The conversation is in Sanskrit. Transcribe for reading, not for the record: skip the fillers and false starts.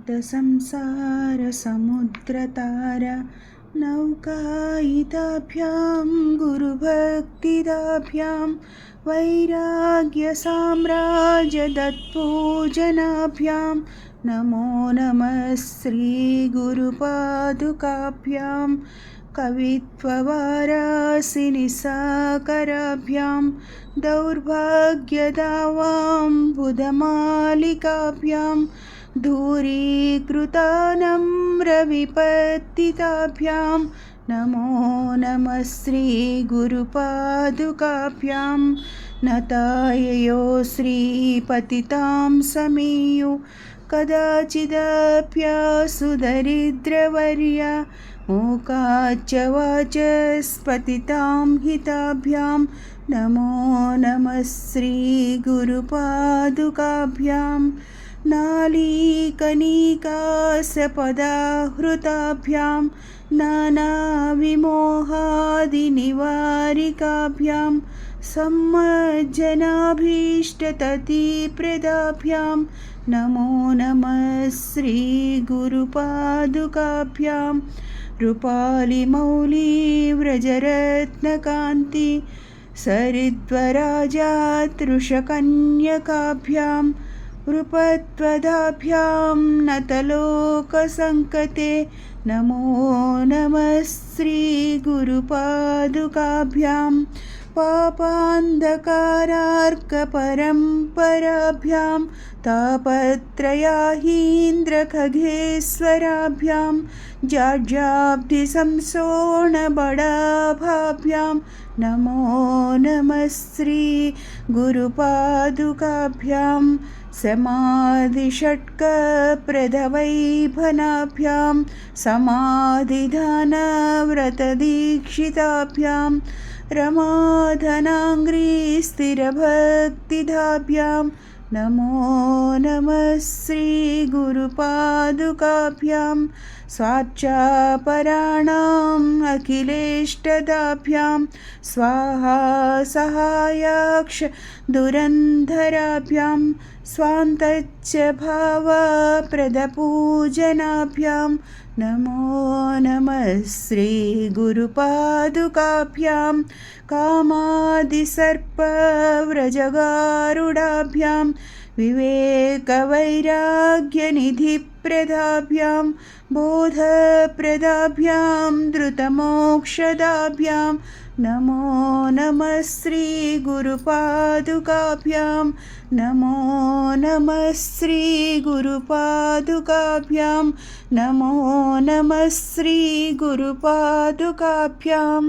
तप्तसंसारसमुद्रतारा नौकायिताभ्यां गुरुभक्तिदाभ्यां वैराग्यसाम्राज्यदत्पूजनाभ्यां नमो नमः श्रीगुरुपादुकाभ्यां कवित्ववारासिनिसाकराभ्यां दौर्भाग्यदावाम्बुधमालिकाभ्यां धूरीकृतानम्रविपत्तिताभ्यां नमो नमः श्रीगुरुपादुकाभ्यां नताययो श्रीपतितां समीयु कदाचिदप्यासु दरिद्रवर्या मूकाच्च वाचस्पतितां हिताभ्यां नमो नमः श्रीगुरुपादुकाभ्यां नालीकनिकासपदाहृताभ्यां नानाविमोहादिनिवारिकाभ्यां सम्मज्जनाभीष्टततिप्रदाभ्यां नमो नमः श्रीगुरुपादुकाभ्यां रूपालिमौलिव्रजरत्नकान्ति सरिद्वराजातृषकन्यकाभ्यां वृपत्वदाभ्यां नतलोकसङ्कते नमो नमः श्रीगुरुपादुकाभ्यां पापान्धकारार्कपरम्पराभ्यां तापत्रयाहीन्द्रखगेश्वराभ्यां जाड्याब्धिसंसोणबडाभाभ्यां नमो नमः श्रीगुरुपादुकाभ्यां समाधिषट्कप्रदवैभनाभ्यां समाधिदानव्रतदीक्षिताभ्यां रमाधनाङ्घ्रिस्थिरभक्तिदाभ्यां नमो नमः श्रीगुरुपादुकाभ्यां स्वार्चापराणाम् अखिलेष्टदाभ्यां स्वाहा सहायाक्ष दुरन्धराभ्यां स्वान्तच्च भावप्रदपूजनाभ्यां नमो नमः श्रीगुरुपादुकाभ्यां कामादिसर्पव्रजगारुडाभ्यां विवेकवैराग्यनिधिप्रदाभ्यां बोधप्रदाभ्यां धृतमोक्षदाभ्यां नमो नमः श्रीगुरुपादुकाभ्यां नमो नमः श्रीगुरुपादुकाभ्यां नमो नमः श्रीगुरुपादुकाभ्यां।